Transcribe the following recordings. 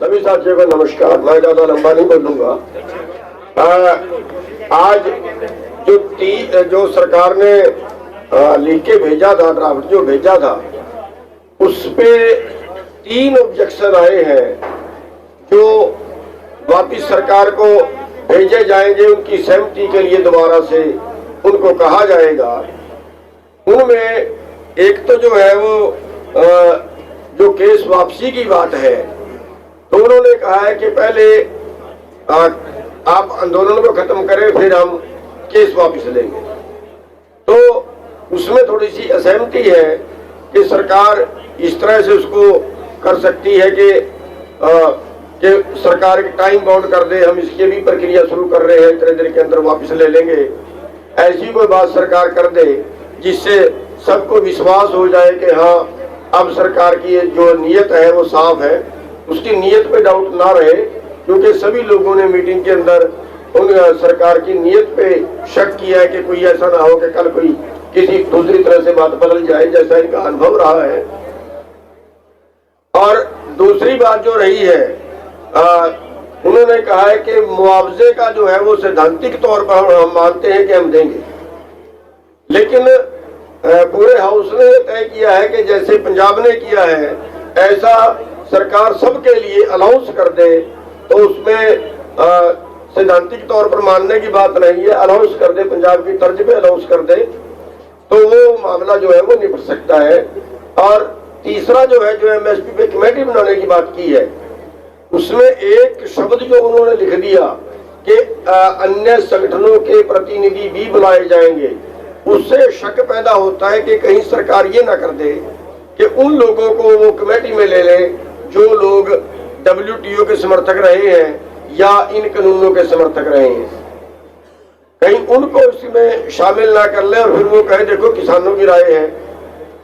सभी साथियों को नमस्कार। मैं ज्यादा लंबा नहीं बोलूंगा। आज जो सरकार ने लिख के भेजा था, ड्राफ्ट जो भेजा था, उस पे 3 ऑब्जेक्शन आए हैं जो वापिस सरकार को भेजे जाएंगे। उनकी सहमति के लिए दोबारा से उनको कहा जाएगा। उनमें एक तो जो है वो जो केस वापसी की बात है, तो उन्होंने कहा है कि पहले आप आंदोलन को खत्म करें, फिर हम केस वापस लेंगे। तो उसमें थोड़ी सी असहमति है कि सरकार इस तरह से उसको कर सकती है कि सरकार एक टाइम बाउंड कर दे, हम इसकी भी प्रक्रिया शुरू कर रहे हैं, इतने देर के अंदर वापस ले लेंगे। ऐसी कोई बात सरकार कर दे जिससे सबको विश्वास हो जाए कि हाँ, अब सरकार की जो नीयत है वो साफ है, उसकी नीयत पे डाउट ना रहे। क्योंकि सभी लोगों ने मीटिंग के अंदर उन सरकार की नीयत पे शक किया है कि कोई ऐसा ना हो कि कल कोई किसी दूसरी तरह से बात बदल जाए, जैसा इनका अनुभव रहा है। और दूसरी बात जो रही है, उन्होंने कहा है कि मुआवजे का जो है वो सैद्धांतिक तौर पर हम मानते हैं कि हम देंगे, लेकिन पूरे हाउस ने तय किया है कि जैसे पंजाब ने किया है ऐसा सरकार सबके लिए अलाउंस कर दे। तो उसमें सैद्धांतिक तौर पर मानने की बात नहीं है, अलाउंस कर दे, पंजाब की तर्ज पे अलाउंस कर दे, तो वो मामला जो है वो निपट सकता है। और तीसरा जो है, जो एमएसपी पे कमेटी बनाने की बात की है, उसमें एक शब्द जो उन्होंने लिख दिया कि अन्य संगठनों के प्रतिनिधि भी बुलाए जाएंगे, उससे शक पैदा होता है कि कहीं सरकार ये ना कर दे कि उन लोगों को वो कमेटी में ले ले जो लोग WTO के समर्थक रहे हैं या इन कानूनों के समर्थक रहे हैं। कहीं उनको इसमें शामिल ना कर ले और फिर वो कहे देखो किसानों की राय है।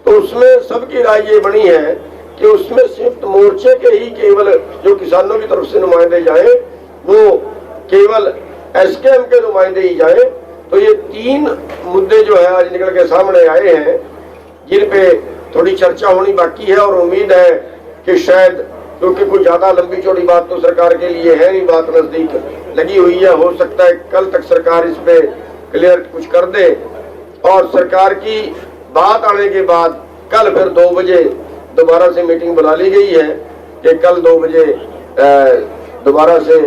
तो उसमें सबकी राय ये बनी है कि उसमें संयुक्त मोर्चे के ही केवल जो किसानों की तरफ से नुमाइंदे जाए वो केवल SKM के नुमाइंदे ही जाए। तो ये 3 मुद्दे जो है आज निकल के सामने आए हैं, जिन पे थोड़ी चर्चा होनी बाकी है। और उम्मीद है कि शायद, क्योंकि कोई ज्यादा लंबी चौड़ी बात तो सरकार के लिए है नहीं, बात नजदीक लगी हुई है, हो सकता है कल तक सरकार इस पे क्लियर कुछ कर दे। और सरकार की बात आने के बाद कल फिर 2 बजे दोबारा से मीटिंग बुला ली गई है कि कल 2 बजे दोबारा से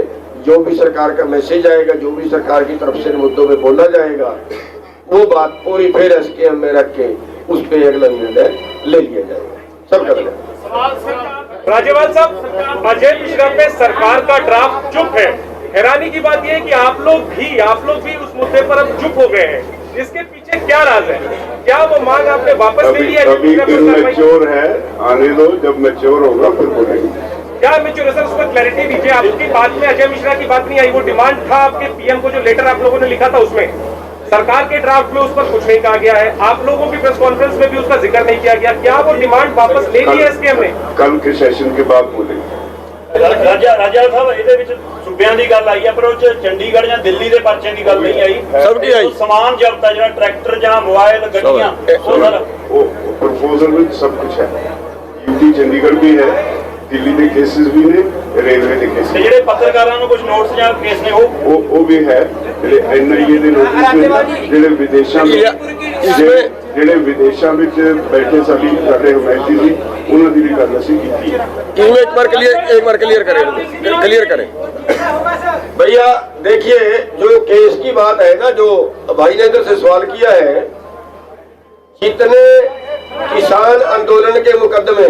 जो भी सरकार का मैसेज आएगा, जो भी सरकार की तरफ से मुद्दों पे बोला जाएगा, वो बात पूरी फिर SKM में रख के उस पे अगला निर्णय ले लिया जाएगा। सबका धन्यवाद। राज्यपाल साहब, अजय मिश्रा पे सरकार का ड्राफ्ट चुप है। हैरानी की बात यह है कि आप लोग भी उस मुद्दे पर अब चुप हो गए हैं। इसके पीछे क्या राज है? क्या वो मांग आपने वापस ले लिया? अभी मैच्योर है, आने दो, जब मैच्योर होगा फिर बोलेंगे। क्या मैच्योर है सर, उस पर क्लैरिटी दीजिए। आपकी बात में अजय मिश्रा की बात नहीं आई, वो डिमांड था आपके PM को जो लेटर आप लोगों ने लिखा था उसमें, सरकार के ड्राफ्ट में उस पर कुछ नहीं कहा गया है। आप लोगों की प्रेस कॉन्फ्रेंस में भी उसका जिक्र नहीं किया गया। क्या वो डिमांड वापस ले ली है SKM ने? कल के सेशन के बाद बोलेंगे। ਰਾਜਾ ਸਾਹਿਬ, ਇਹਦੇ ਵਿੱਚ ਸੂਬਿਆਂ ਦੀ ਗੱਲ ਆਈ ਹੈ, ਪਰ ਉਹ ਚ ਚੰਡੀਗੜ੍ਹ ਜਾਂ ਦਿੱਲੀ ਦੇ ਪਰਚੇ ਦੀ ਗੱਲ ਨਹੀਂ ਆਈ। ਸਭ ਦੀ ਆਈ। ਸਮਾਨ ਜ਼ਬਤ ਹੈ, ਜਿਹੜਾ ਟਰੈਕਟਰ ਜਾਂ ਮੋਬਾਈਲ ਗੱਡੀਆਂ, ਉਹ ਸਰ वो प्रपोजल में सब कुछ है। UT चंडीगढ़ भी है, दिल्ली के केसेस भी ने, रेलवे के केसेस। ਤੇ ਜਿਹੜੇ ਪੱਤਰਕਾਰਾਂ ਨੂੰ ਕੁਝ ਨੋਟਿਸ ਜਾਂ ਕੇਸ ਨੇ वो भी है। NIA ਦੇ ਨੋਟਿਸ ਨੇ ਜਿਹੜੇ ਵਿਦੇਸ਼ਾਂ ਵਿੱਚ ਬੈਠੇ ਸਾਡੀ ਹਮਾਇਤੀ ਸੀ, ਉਹਨਾਂ ਦੀ ਵੀ ਗੱਲ ਅਸੀਂ ਕੀਤੀ ਹੈ। एक बार क्लियर करें भैया। देखिए, जो केस की बात है ना, जो भाई ने इधर से सवाल किया है, जितने किसान आंदोलन के मुकदमे,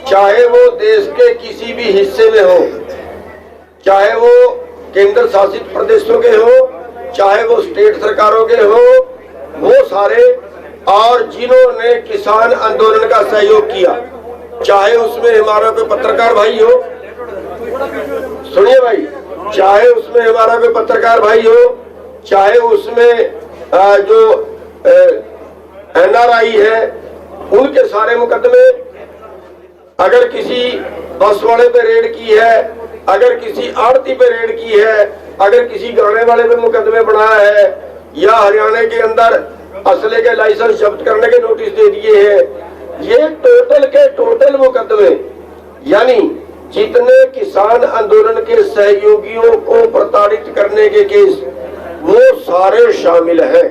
चाहे वो देश के किसी भी हिस्से में हो, चाहे वो केंद्र शासित प्रदेशों के हो, चाहे वो स्टेट सरकारों के हो, वो सारे, और जिन्होंने किसान आंदोलन का सहयोग किया, चाहे उसमें हमारा कोई पत्रकार भाई हो, सुनिए भाई, चाहे उसमें हमारा कोई पत्रकार भाई हो, चाहे उसमें जो NRI है, उनके सारे मुकदमे, अगर किसी बस वाले पे रेड की है, अगर किसी आड़ती पे रेड की है, अगर किसी गाने वाले पे मुकदमे बनाया है, या हरियाणा के अंदर असले के लाइसेंस जब्त करने के नोटिस दे दिए हैं, ये टोटल के टोटल मुकदमे, यानी जितने किसान आंदोलन के सहयोगियों को प्रताड़ित करने के केस वो सारे शामिल हैं।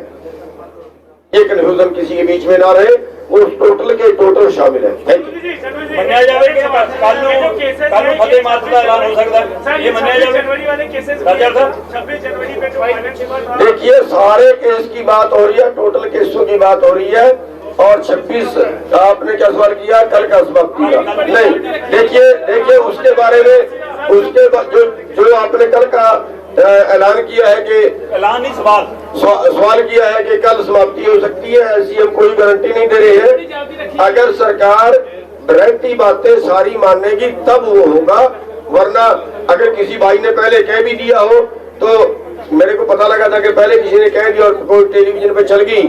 ये कन्फ्यूजन किसी के बीच में ना रहे, वो टोटल के टोटल शामिल है। Thank you. ਮੰਨਿਆ ਜਾਵੇ ਕਿ ਕੱਲ ਨੂੰ ਫਤਿਹ ਮਾਰਚ ਦਾ ਐਲਾਨ ਹੋ ਸਕਦਾ ਹੈ, ਇਹ ਮੰਨਿਆ ਜਾਵੇ। जनवरी वाले केसेस राजा साहब 26 जनवरी पे जो वायलेंस हुआ, देखिए सारे केस की बात हो रही है, टोटल केसों की बात हो रही है। और 26 आपने क्या सवाल किया, कल का समाप्ति का नहीं। देखिए उसके बारे में उसके जो आपने कल का ऐलान किया है कि ਐਲਾਨ नहीं सवाल किया है कि कल समाप्ति हो सकती है, ऐसी हम कोई गारंटी नहीं दे रहे हैं। अगर सरकार रहती बातें सारी मानेगी तब वो होगा, वरना अगर किसी भाई ने पहले कह भी दिया हो तो मेरे को पता लगा था कि पहले किसी ने कह दिया और कोई टेलीविजन पे चल गई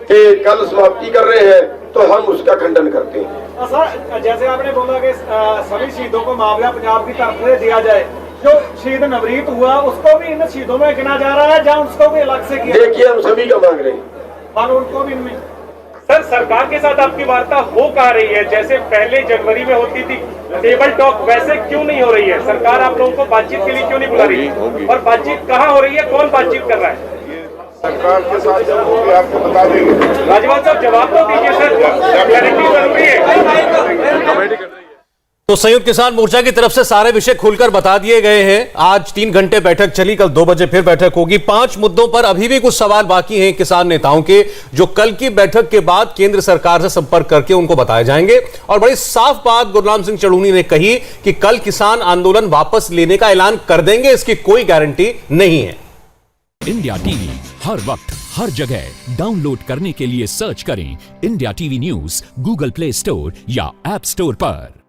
कि कल समाप्ति कर रहे हैं, तो हम उसका खंडन करते हैं। सर जैसे आपने बोला कि सभी शहीदों को मुआवजा पंजाब की तरफ से दिया जाए, जो शहीद नवरीत हुआ उसको भी इन शहीदों में गिना जा रहा है, जहाँ उसको भी अलग से किया? देखिए हम सभी का मांग रहे हैं, मानो उनको भी इनमें। सर सरकार के साथ आपकी वार्ता हो कहाँ रही है? जैसे पहले जनवरी में होती थी टेबल टॉक, वैसे क्यों नहीं हो रही है? सरकार आप लोगों को बातचीत के लिए क्यों नहीं बुला रही है? और बातचीत कहाँ हो रही है, कौन बातचीत कर रहा है? सरकार के साथ जब होंगे आपको बता देंगे। राजभवन साहब जवाब तो दीजिए सर, क्लैरिटी जरूरी है। तो संयुक्त किसान मोर्चा की तरफ से सारे विषय खुलकर बता दिए गए हैं। आज 3 घंटे बैठक चली, कल 2 बजे फिर बैठक होगी। 5 मुद्दों पर अभी भी कुछ सवाल बाकी हैं किसान नेताओं के, जो कल की बैठक के बाद केंद्र सरकार से संपर्क करके उनको बताए जाएंगे। और बड़ी साफ बात गुरनाम सिंह चढ़ूनी ने कही कि कल किसान आंदोलन वापस लेने का ऐलान कर देंगे, इसकी कोई गारंटी नहीं है। इंडिया टीवी हर वक्त हर जगह डाउनलोड करने के लिए सर्च करें India TV news Google play store या ऐप स्टोर पर।